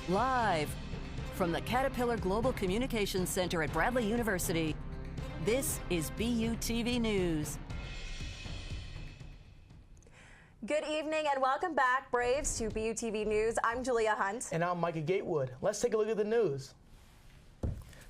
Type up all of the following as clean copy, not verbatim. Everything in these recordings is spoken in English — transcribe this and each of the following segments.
Live from the Caterpillar Global Communications Center at Bradley University, this is BUTV News. Good evening and welcome back, Braves, to BUTV News. I'm Julia Hunt. And I'm Micah Gatewood. Let's take a look at the news.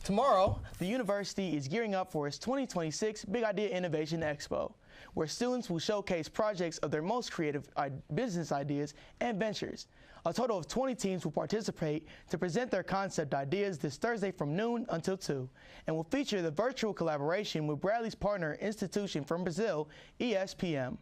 Tomorrow, the university is gearing up for its 2026 Big Idea Innovation Expo, where students will showcase projects of their most creative business ideas and ventures. A total of 20 teams will participate to present their concept ideas this Thursday from noon until 2, and will feature the virtual collaboration with Bradley's partner institution from Brazil, ESPM.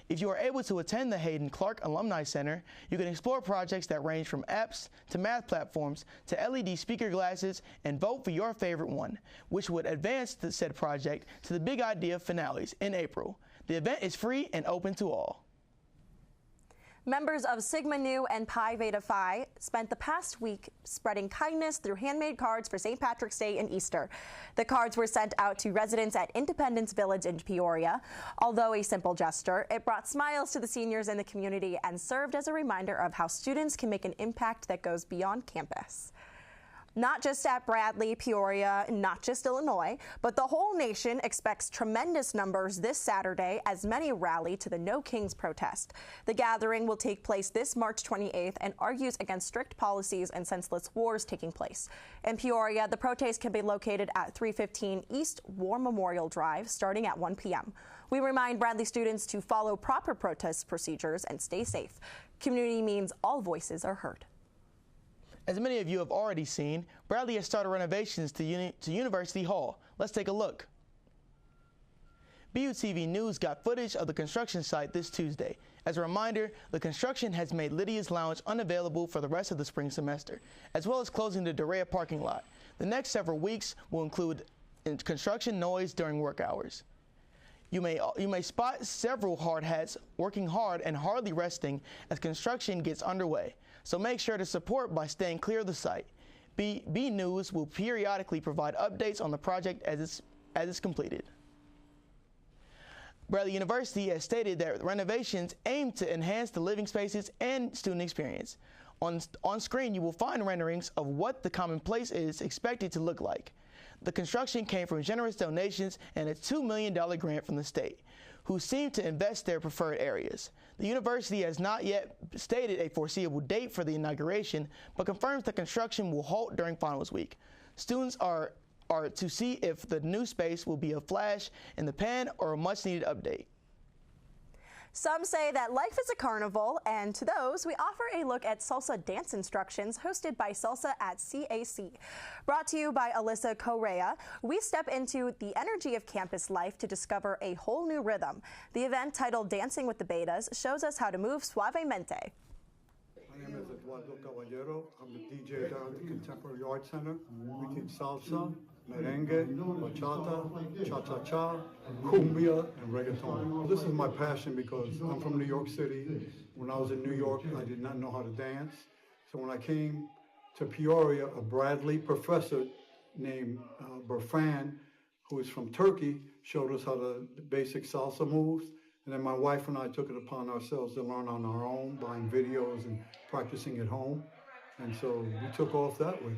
If you are able to attend the Hayden Clark Alumni Center, you can explore projects that range from apps to math platforms to LED speaker glasses and vote for your favorite one, which would advance the said project to the Big Idea finales in April. The event is free and open to all. Members of Sigma Nu and Pi Beta Phi spent the past week spreading kindness through handmade cards for St. Patrick's Day and Easter. The cards were sent out to residents at Independence Village in Peoria. Although a simple gesture, it brought smiles to the seniors in the community and served as a reminder of how students can make an impact that goes beyond campus. Not just at Bradley, Peoria, not just Illinois, but the whole nation expects tremendous numbers this Saturday as many rally to the No Kings protest. The gathering will take place this March 28th and argues against strict policies and senseless wars taking place. In Peoria, the protest can be located at 315 East War Memorial Drive starting at 1 p.m. We remind Bradley students to follow proper protest procedures and stay safe. Community means all voices are heard. As many of you have already seen, Bradley has started renovations to University Hall. Let's take a look. BUTV News got footage of the construction site this Tuesday. As a reminder, the construction has made Lydia's Lounge unavailable for the rest of the spring semester, as well as closing the Dorea parking lot. The next several weeks will include construction noise during work hours. You may spot several hard hats working hard and hardly resting as construction gets underway. So make sure to support by staying clear of the site. B News will periodically provide updates on the project as it's completed. Bradley University has stated that renovations aim to enhance the living spaces and student experience. On screen, you will find renderings of what the common place is expected to look like. The construction came from generous donations and a $2 million grant from the state, who seem to invest their preferred areas. The university has not yet stated a foreseeable date for the inauguration, but confirms that construction will halt during finals week. Students are to see if the new space will be a flash in the pan or a much-needed update. Some say that life is a carnival, and to those, we offer a look at salsa dance instructions hosted by Salsa at CAC. Brought to you by Alyssa Correa, we step into the energy of campus life to discover a whole new rhythm. The event, titled Dancing with the Betas, shows us how to move suavemente. My name is Eduardo Caballero. I'm the DJ down at the Contemporary Arts Center. We teach salsa, merengue, bachata, cha-cha-cha, cumbia, and reggaeton. This is my passion because I'm from New York City. When I was in New York, I did not know how to dance. So when I came to Peoria, a Bradley professor named Burfan, who is from Turkey, showed us how the basic salsa moves. And then my wife and I took it upon ourselves to learn on our own, buying videos and practicing at home. And so we took off that way.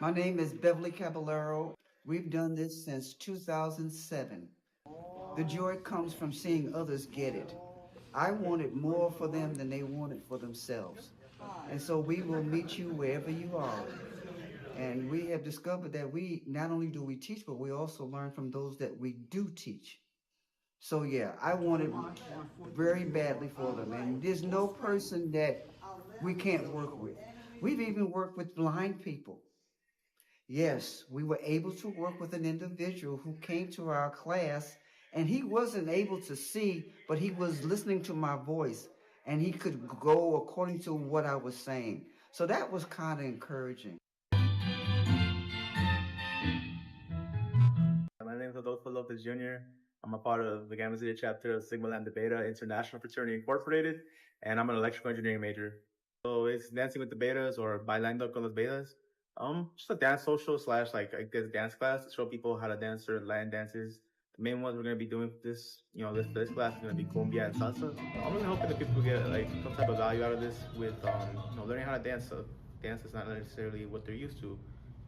My name is Beverly Caballero. We've done this since 2007. The joy comes from seeing others get it. I wanted more for them than they wanted for themselves. And so we will meet you wherever you are. And we have discovered that we not only do we teach, but we also learn from those that we do teach. So yeah, I wanted very badly for them. And there's no person that we can't work with. We've even worked with blind people. Yes, we were able to work with an individual who came to our class, and he wasn't able to see, but he was listening to my voice, and he could go according to what I was saying. So that was kind of encouraging. My name is Adolfo Lopez Jr. I'm a part of the Gamma Zeta chapter of Sigma Lambda Beta International Fraternity Incorporated, and I'm an electrical engineering major. So it's Dancing with the Betas, or Bailando con los Betas. Just a dance social / like I guess dance class to show people how to dance certain Latin dances. The main ones we're gonna be doing this, this class is gonna be cumbia and salsa. I'm really hoping that people get like some type of value out of this with learning how to dance dance is not necessarily what they're used to.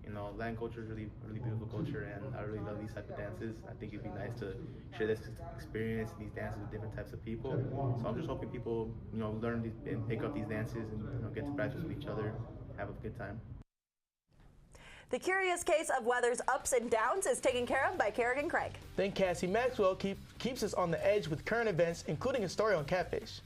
You know, Latin culture is really, really beautiful culture, and I really love these type of dances. I think it'd be nice to share this experience, these dances with different types of people. So I'm just hoping people, you know, learn these and pick up these dances and, you know, get to practice with each other, have a good time. The curious case of weather's ups and downs is taken care of by Kerrigan Craig. Then Cassie Maxwell keeps us on the edge with current events, including a story on catfish.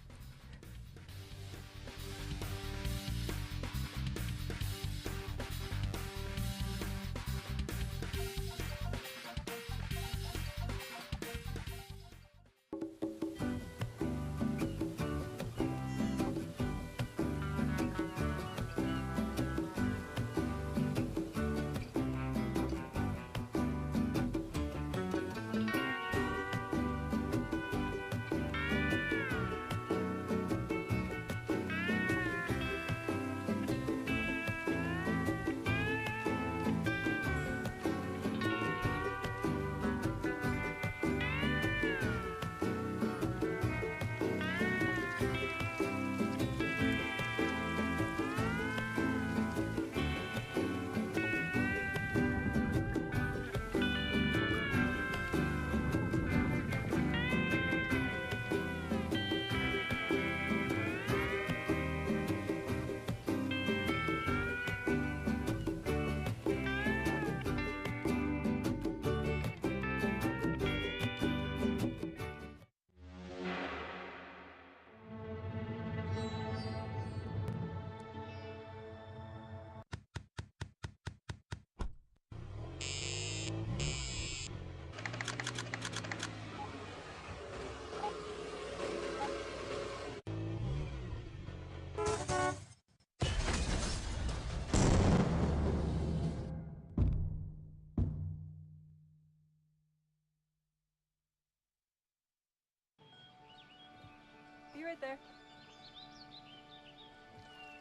Be right there.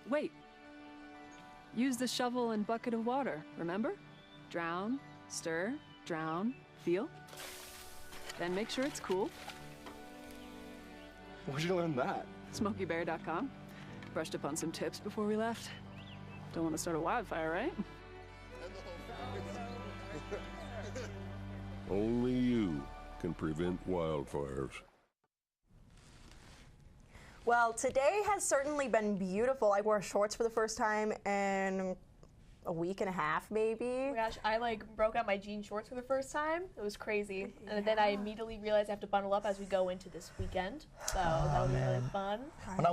Wait. Use the shovel and bucket of water, remember? Drown, stir, drown, feel. Then make sure it's cool. Where'd you learn that? SmokeyBear.com. Brushed up on some tips before we left. Don't want to start a wildfire, right? Only you can prevent wildfires. Well, today has certainly been beautiful. I wore shorts for the first time in a week and a half, maybe. Oh my gosh, I broke out my jean shorts for the first time. It was crazy. And then I immediately realized I have to bundle up as we go into this weekend. So that was really fun. When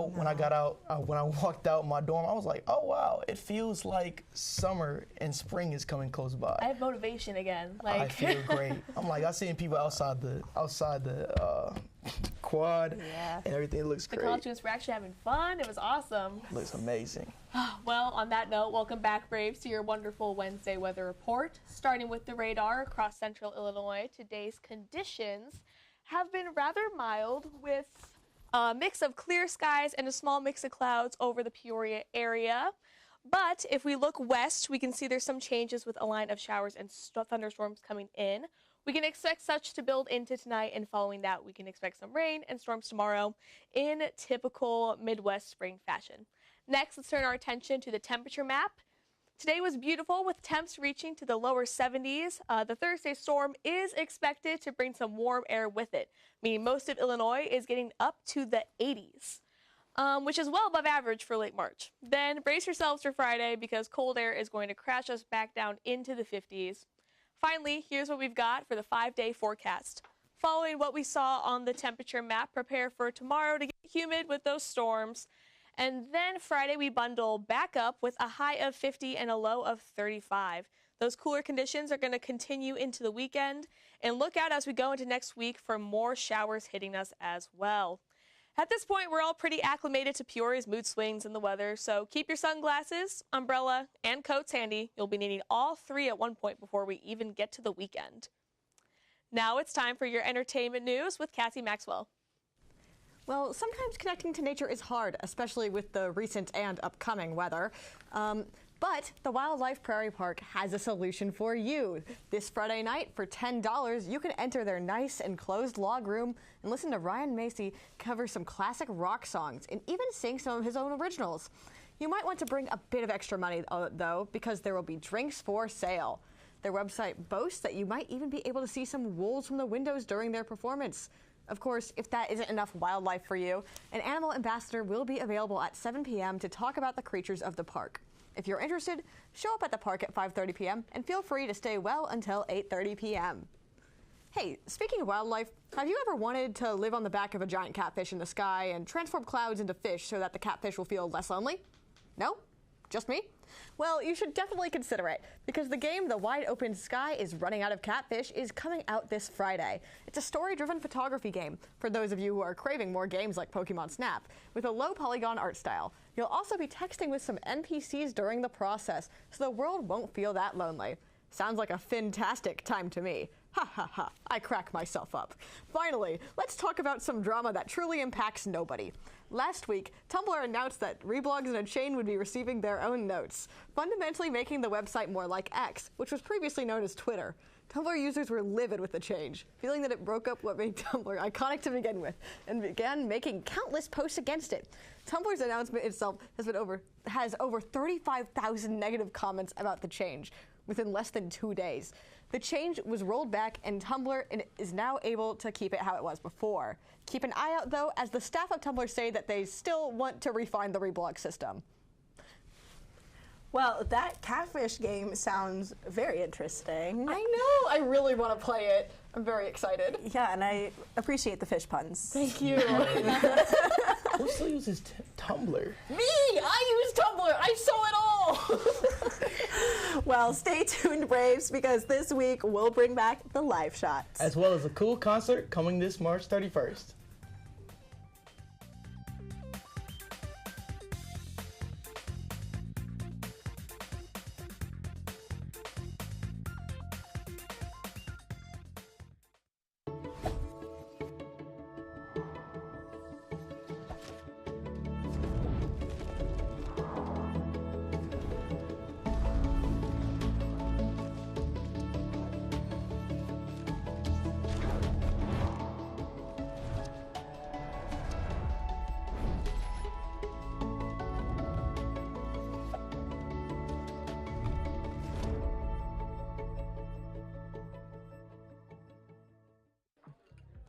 I walked out my dorm, I was like, oh wow, it feels like summer and spring is coming close by. I have motivation again. I feel great. I'm like, I seen people outside the quad, and everything looks great. The college students were actually having fun. It was awesome. Looks amazing. Well, on that note, welcome back, Braves, to your wonderful Wednesday weather report. Starting with the radar across central Illinois, today's conditions have been rather mild with a mix of clear skies and a small mix of clouds over the Peoria area. But if we look west, we can see there's some changes with a line of showers and thunderstorms coming in. We can expect such to build into tonight, and following that, we can expect some rain and storms tomorrow in typical Midwest spring fashion. Next, let's turn our attention to the temperature map. Today was beautiful with temps reaching to the lower 70s. The Thursday storm is expected to bring some warm air with it, meaning most of Illinois is getting up to the 80s, which is well above average for late March. Then brace yourselves for Friday because cold air is going to crash us back down into the 50s. Finally, here's what we've got for the 5-day forecast. Following what we saw on the temperature map, prepare for tomorrow to get humid with those storms. And then Friday, we bundle back up with a high of 50 and a low of 35. Those cooler conditions are going to continue into the weekend. And look out as we go into next week for more showers hitting us as well. At this point, we're all pretty acclimated to Peoria's mood swings and the weather, so keep your sunglasses, umbrella, and coats handy. You'll be needing all three at one point before we even get to the weekend. Now it's time for your entertainment news with Cassie Maxwell. Well, sometimes connecting to nature is hard, especially with the recent and upcoming weather. But the Wildlife Prairie Park has a solution for you. This Friday night, for $10, you can enter their nice enclosed log room and listen to Ryan Macy cover some classic rock songs and even sing some of his own originals. You might want to bring a bit of extra money, though, because there will be drinks for sale. Their website boasts that you might even be able to see some wolves from the windows during their performance. Of course, if that isn't enough wildlife for you, an animal ambassador will be available at 7 p.m. to talk about the creatures of the park. If you're interested, show up at the park at 5:30 p.m. and feel free to stay well until 8:30 p.m. Hey, speaking of wildlife, have you ever wanted to live on the back of a giant catfish in the sky and transform clouds into fish so that the catfish will feel less lonely? No? Just me? Well, you should definitely consider it, because the game The Wide Open Sky is Running Out of Catfish is coming out this Friday. It's a story-driven photography game for those of you who are craving more games like Pokemon Snap, with a low polygon art style. You'll also be texting with some NPCs during the process, so the world won't feel that lonely. Sounds like a fantastic time to me. Ha ha ha, I crack myself up. Finally, let's talk about some drama that truly impacts nobody. Last week, Tumblr announced that Reblogs in a Chain would be receiving their own notes, fundamentally making the website more like X, which was previously known as Twitter. Tumblr users were livid with the change, feeling that it broke up what made Tumblr iconic to begin with, and began making countless posts against it. Tumblr's announcement itself has over 35,000 negative comments about the change within less than 2 days. The change was rolled back, and Tumblr is now able to keep it how it was before. Keep an eye out, though, as the staff of Tumblr say that they still want to refine the reblog system. Well, that catfish game sounds very interesting. I know! I really want to play it. I'm very excited. Yeah, and I appreciate the fish puns. Thank you. Who still uses Tumblr? Me! I use Tumblr! I saw it all! Well, stay tuned, Braves, because this week we'll bring back the live shots. As well as a cool concert coming this March 31st.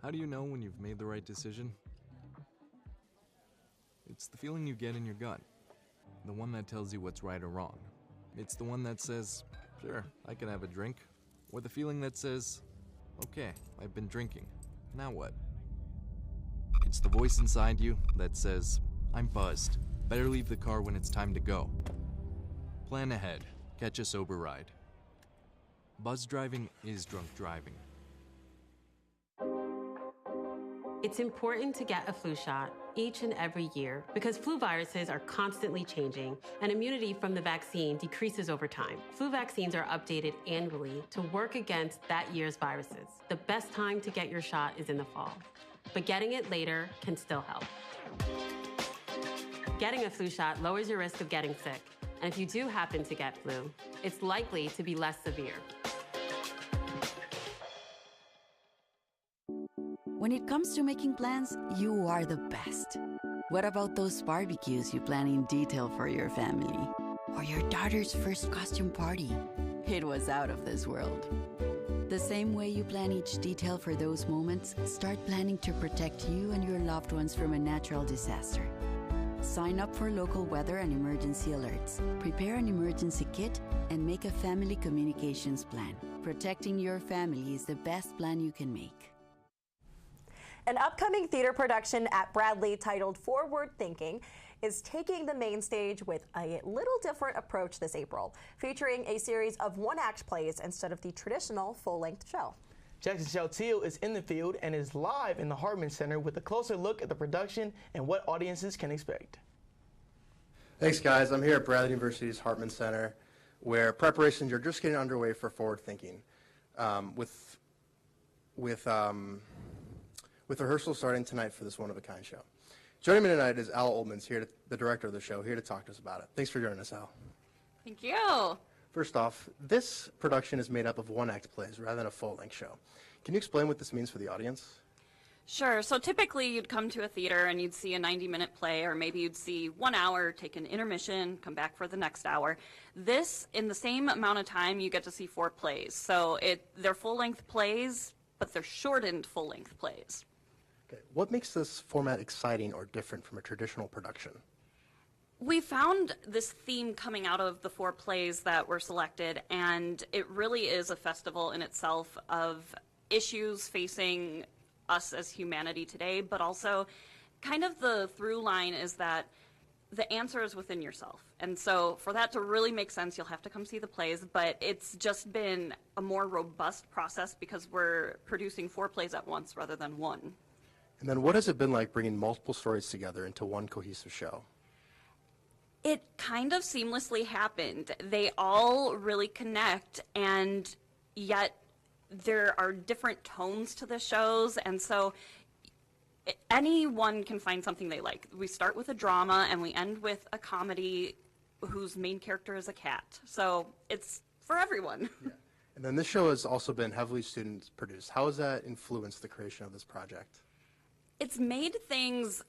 How do you know when you've made the right decision? It's the feeling you get in your gut. The one that tells you what's right or wrong. It's the one that says, sure, I can have a drink. Or the feeling that says, okay, I've been drinking. Now what? It's the voice inside you that says, I'm buzzed. Better leave the car when it's time to go. Plan ahead. Catch a sober ride. Buzz driving is drunk driving. It's important to get a flu shot each and every year because flu viruses are constantly changing and immunity from the vaccine decreases over time. Flu vaccines are updated annually to work against that year's viruses. The best time to get your shot is in the fall, but getting it later can still help. Getting a flu shot lowers your risk of getting sick, and if you do happen to get flu, it's likely to be less severe. When it comes to making plans, you are the best. What about those barbecues you plan in detail for your family? Or your daughter's first costume party? It was out of this world. The same way you plan each detail for those moments, start planning to protect you and your loved ones from a natural disaster. Sign up for local weather and emergency alerts. Prepare an emergency kit and make a family communications plan. Protecting your family is the best plan you can make. An upcoming theater production at Bradley titled Forward Thinking is taking the main stage with a little different approach this April, featuring a series of one-act plays instead of the traditional full-length show. Jackson Sheltiel is in the field and is live in the Hartman Center with a closer look at the production and what audiences can expect. Thanks, guys. I'm here at Bradley University's Hartman Center, where preparations are just getting underway for Forward Thinking, with rehearsal starting tonight for this one-of-a-kind show. Joining me tonight is Al Oldman's the director of the show, here to talk to us about it. Thanks for joining us, Al. Thank you. First off, this production is made up of one-act plays rather than a full-length show. Can you explain what this means for the audience? Sure. So typically you'd come to a theater and you'd see a 90-minute play, or maybe you'd see 1 hour, take an intermission, come back for the next hour. This, in the same amount of time, you get to see 4 plays. So they're full-length plays, but they're shortened full-length plays. Okay. What makes this format exciting or different from a traditional production? We found this theme coming out of the 4 plays that were selected, and it really is a festival in itself of issues facing us as humanity today, but also kind of the through line is that the answer is within yourself. And so for that to really make sense, you'll have to come see the plays, but it's just been a more robust process because we're producing 4 plays at once rather than 1. And then what has it been like bringing multiple stories together into one cohesive show? It kind of seamlessly happened. They all really connect, and yet there are different tones to the shows, and so anyone can find something they like. We start with a drama and we end with a comedy whose main character is a cat. So it's for everyone. Yeah. And then this show has also been heavily student produced. How has that influenced the creation of this project? It's made things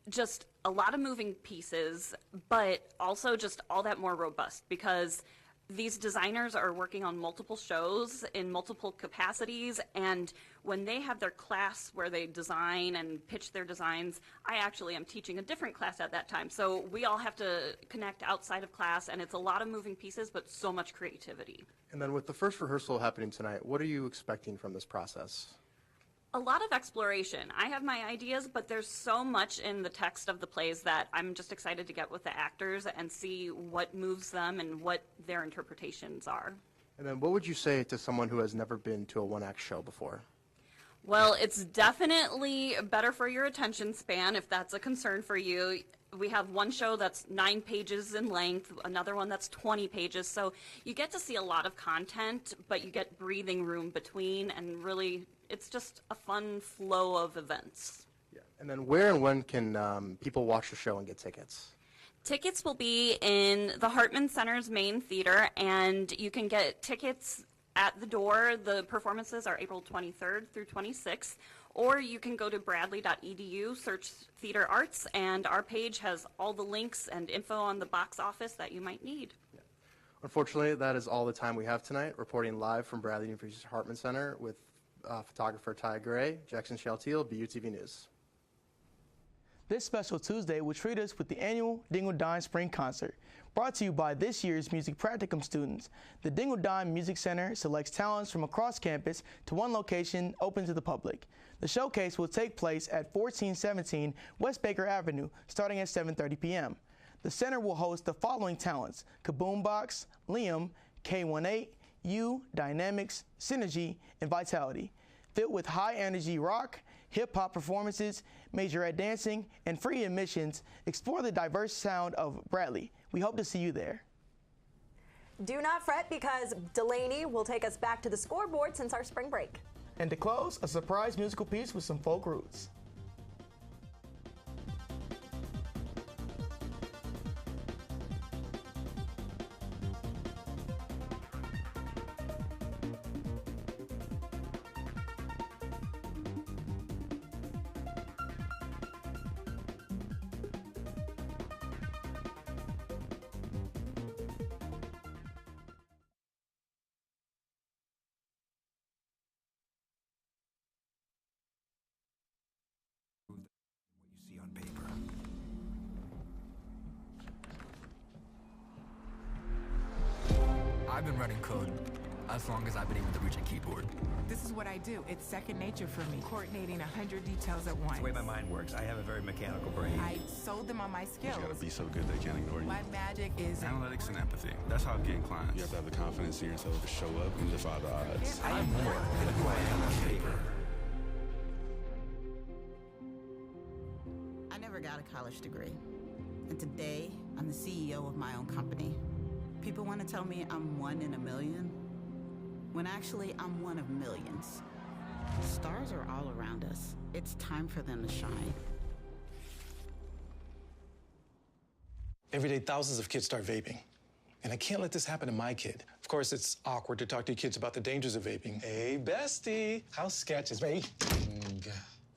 just a lot of moving pieces, but also just all that more robust because these designers are working on multiple shows in multiple capacities, and when they have their class where they design and pitch their designs, I actually am teaching a different class at that time. So we all have to connect outside of class, and it's a lot of moving pieces, but so much creativity. And then with the first rehearsal happening tonight, what are you expecting from this process? A lot of exploration. I have my ideas, but there's so much in the text of the plays that I'm just excited to get with the actors and see what moves them and what their interpretations are. And then what would you say to someone who has never been to a one-act show before? Well, it's definitely better for your attention span if that's a concern for you. We have one show that's 9 pages in length, another one that's 20 pages, so you get to see a lot of content, but you get breathing room between, and really it's just a fun flow of events. Yeah. And then where and when can people watch the show and get tickets? Tickets will be in the Hartman Center's main theater, and you can get tickets at the door. The performances are April 23rd through 26th, or you can go to bradley.edu, search Theater Arts, and our page has all the links and info on the box office that you might need. Yeah. Unfortunately, that is all the time we have tonight. Reporting live from Bradley University's Hartman Center with photographer Ty Gray, Jackson Shaltiel, BUTV News. This special Tuesday will treat us with the annual Dingle Dime Spring Concert. Brought to you by this year's Music Practicum students, the Dingle Dime Music Center selects talents from across campus to one location open to the public. The showcase will take place at 1417 West Baker Avenue starting at 7:30 p.m. The center will host the following talents: Kaboombox, Liam, K18, U, Dynamics, Synergy, and Vitality. Filled with high-energy rock, hip-hop performances, majorette dancing, and free admissions, explore the diverse sound of Bradley. We hope to see you there. Do not fret, because Delaney will take us back to the scoreboard since our spring break. And to close, a surprise musical piece with some folk roots. I've been running code as long as I've been able to reach a keyboard. This is what I do. It's second nature for me, coordinating 100 details at once. It's the way my mind works. I have a very mechanical brain. I sold them on my skills. You gotta be so good they can't ignore you. My magic is analytics and empathy. That's how I'm getting clients. You have to have the confidence in yourself to show up and defy the odds. I'm more than who I am on paper. I never got a college degree. And today, I'm the CEO of my own company. People want to tell me I'm one in a million, when actually I'm one of millions. Stars are all around us. It's time for them to shine. Every day, thousands of kids start vaping. And I can't let this happen to my kid. Of course, it's awkward to talk to your kids about the dangers of vaping. Hey, bestie, how sketch is vaping?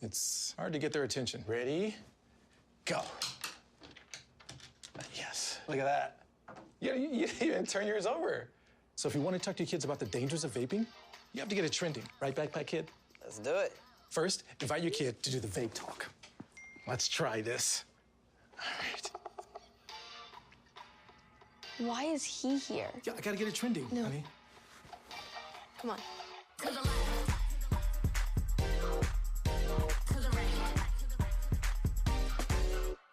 It's hard to get their attention. Ready? Go. Yes, look at that. You even turn yours over. So if you want to talk to your kids about the dangers of vaping, you have to get it trending. Right, Backpack Kid? Let's do it. First, invite your kid to do the vape talk. Let's try this. All right. Why is he here? Yeah, I gotta get it trending, honey. Come on.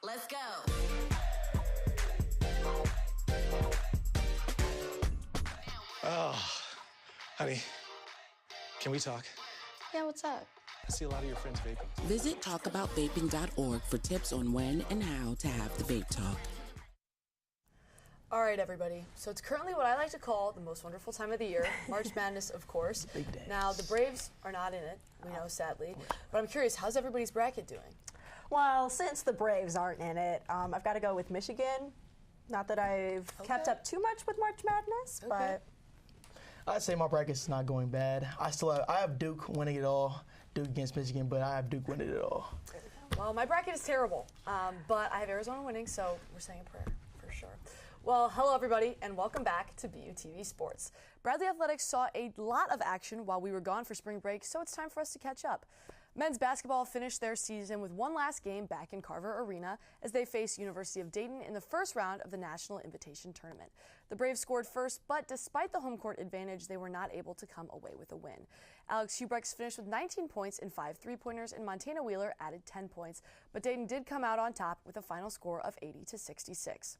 Let's go. Oh, honey, can we talk? Yeah, what's up? I see a lot of your friends vaping. Visit talkaboutvaping.org for tips on when and how to have the vape talk. All right, everybody. So it's currently what I like to call the most wonderful time of the year, March Madness, of course. Big days. Now, the Braves are not in it, we know, sadly. But I'm curious, how's everybody's bracket doing? Well, since the Braves aren't in it, I've got to go with Michigan. Not that I've kept up too much with March Madness, but I'd say my bracket's not going bad. I have Duke winning it all. Duke against Michigan, but I have Duke winning it all. Well, my bracket is terrible, but I have Arizona winning, so we're saying a prayer for sure. Well, hello everybody, and welcome back to BUTV Sports. Bradley Athletics saw a lot of action while we were gone for spring break, so it's time for us to catch up. Men's basketball finished their season with one last game back in Carver Arena as they face University of Dayton in the first round of the National Invitation Tournament. The Braves scored first, but despite the home court advantage, they were not able to come away with a win. Alex Hubrechts finished with 19 points and 5 3-pointers, and Montana Wheeler added 10 points, but Dayton did come out on top with a final score of 80-66.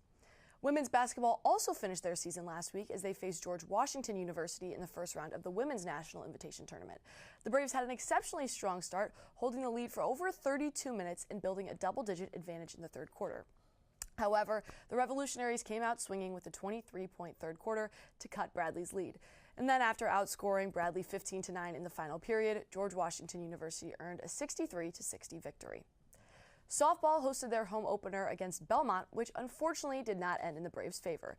Women's basketball also finished their season last week as they faced George Washington University in the first round of the Women's National Invitation Tournament. The Braves had an exceptionally strong start, holding the lead for over 32 minutes and building a double-digit advantage in the third quarter. However, the Revolutionaries came out swinging with a 23-point third quarter to cut Bradley's lead. And then after outscoring Bradley 15-9 in the final period, George Washington University earned a 63-60 victory. Softball hosted their home opener against Belmont, which unfortunately did not end in the Braves' favor,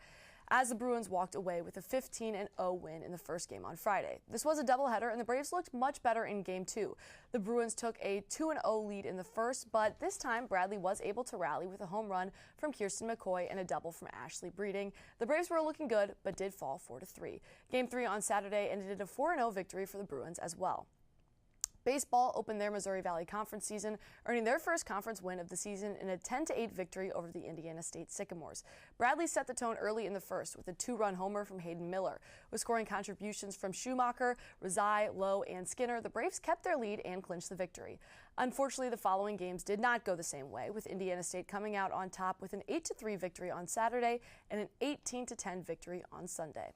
as the Bruins walked away with a 15-0 win in the first game on Friday. This was a doubleheader, and the Braves looked much better in Game 2. The Bruins took a 2-0 lead in the first, but this time Bradley was able to rally with a home run from Kirsten McCoy and a double from Ashley Breeding. The Braves were looking good, but did fall 4-3. Game 3 on Saturday ended in a 4-0 victory for the Bruins as well. Baseball opened their Missouri Valley Conference season, earning their first conference win of the season in a 10-8 victory over the Indiana State Sycamores. Bradley set the tone early in the first with a 2-run homer from Hayden Miller. With scoring contributions from Schumacher, Razai, Lowe, and Skinner, the Braves kept their lead and clinched the victory. Unfortunately, the following games did not go the same way, with Indiana State coming out on top with an 8-3 victory on Saturday and an 18-10 victory on Sunday.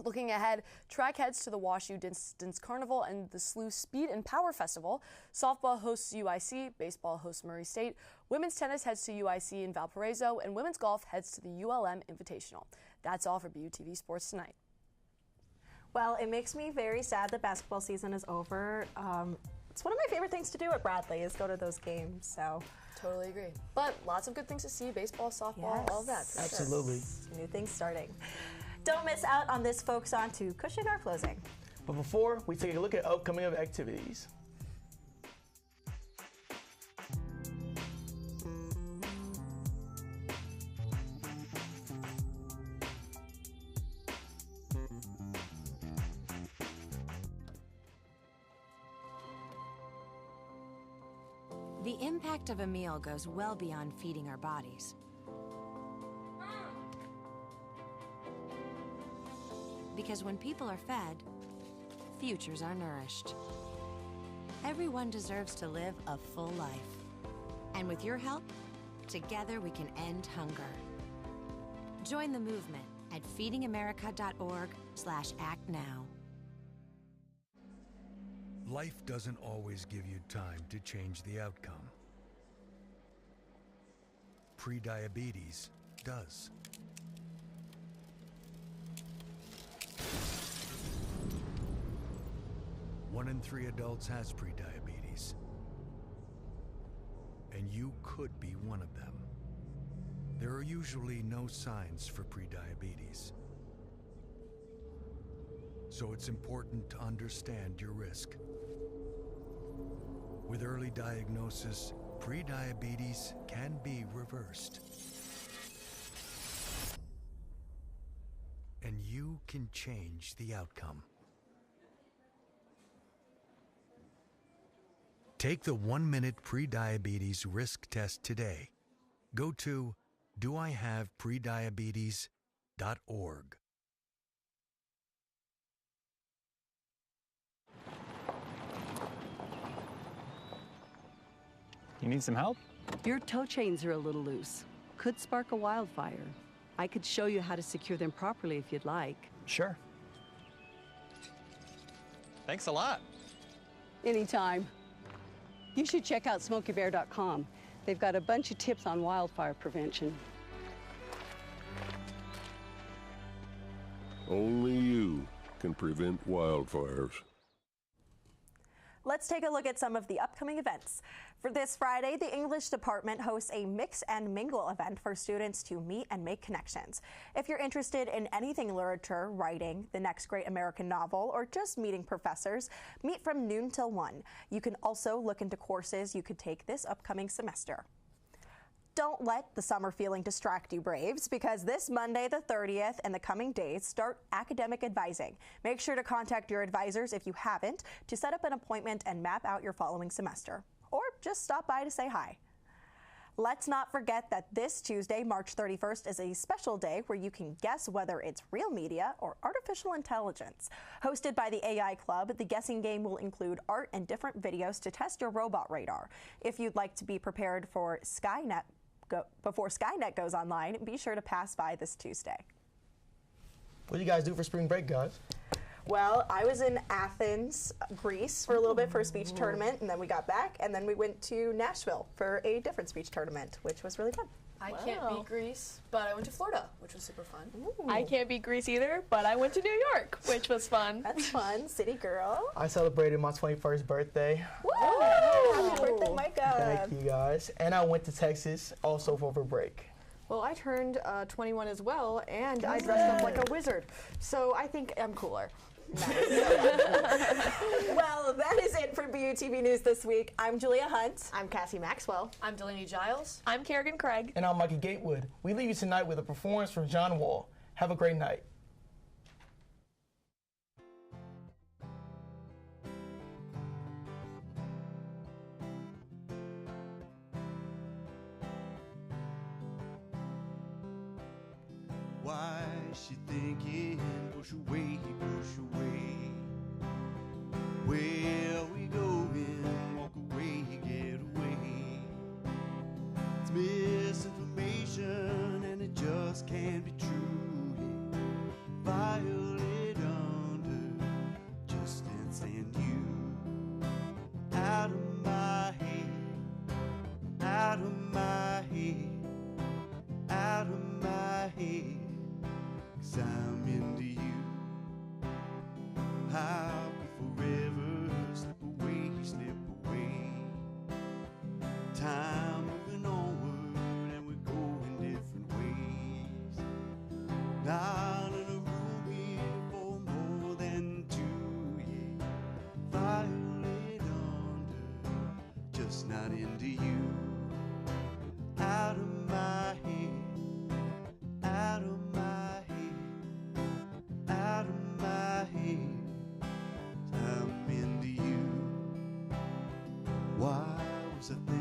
Looking ahead, track heads to the WashU Distance Carnival and the SLU Speed and Power Festival. Softball hosts UIC, baseball hosts Murray State, women's tennis heads to UIC in Valparaiso, and women's golf heads to the ULM Invitational. That's all for BUTV Sports tonight. Well, it makes me very sad that basketball season is over. It's one of my favorite things to do at Bradley is go to those games. So totally agree. But lots of good things to see: baseball, softball, all of that. Absolutely. Sure. New things starting. Don't miss out on this, folks. On to Cushing our closing. But before we take a look at upcoming activities. The impact of a meal goes well beyond feeding our bodies. Because when people are fed, futures are nourished. Everyone deserves to live a full life. And with your help, together we can end hunger. Join the movement at feedingamerica.org/actnow. Life doesn't always give you time to change the outcome. Prediabetes does. One in 3 adults has prediabetes, and you could be one of them. There are usually no signs for prediabetes, so it's important to understand your risk. With early diagnosis, prediabetes can be reversed. And you can change the outcome. Take the 1-minute prediabetes risk test today. Go to doihaveprediabetes.org. You need some help? Your tow chains are a little loose. Could spark a wildfire. I could show you how to secure them properly if you'd like. Sure. Thanks a lot. Anytime. You should check out SmokeyBear.com. They've got a bunch of tips on wildfire prevention. Only you can prevent wildfires. Let's take a look at some of the upcoming events. For this Friday, the English department hosts a Mix and Mingle event for students to meet and make connections. If you're interested in anything literature, writing, the next great American novel, or just meeting professors, meet from noon till 1. You can also look into courses you could take this upcoming semester. Don't let the summer feeling distract you, Braves, because this Monday, the 30th, and the coming days start academic advising. Make sure to contact your advisors if you haven't to set up an appointment and map out your following semester. Or just stop by to say hi. Let's not forget that this Tuesday, March 31st, is a special day where you can guess whether it's real media or artificial intelligence. Hosted by the AI Club, the guessing game will include art and different videos to test your robot radar. If you'd like to be prepared for before Skynet goes online, be sure to pass by this Tuesday. What do you guys do for spring break, guys? Well, I was in Athens, Greece for a little bit for a speech tournament, and then we got back, and then we went to Nashville for a different speech tournament, which was really fun. I can't beat Greece, but I went to Florida, which was super fun. I can't beat Greece either, but I went to New York, which was fun. That's fun, city girl. I celebrated my 21st birthday. Woo! Happy birthday, Micah. Thank you, guys. And I went to Texas also for break. Well, I turned 21 as well, and I dressed up like a wizard. So I think I'm cooler. Well, that is it for BUTV News this week. I'm Julia Hunt. I'm Cassie Maxwell. I'm Delaney Giles. I'm Kerrigan Craig. And I'm Mikey Gatewood. We leave you tonight with a performance from John Wall. Have a great night. Why is she thinking, push away, where we going, walk away, get away. It's misinformation and it just can't be true. Violet under, just can't stand you. Out of my head, out of my head, out of my head. 'Cause I'm into you. How we forever slip away. Time moving onward and we're going different ways. Not in a room here for more than 2 years. Violet under, just not into you. Out of my head, out of my head, out of my head, I'm into you. Why was I thinking?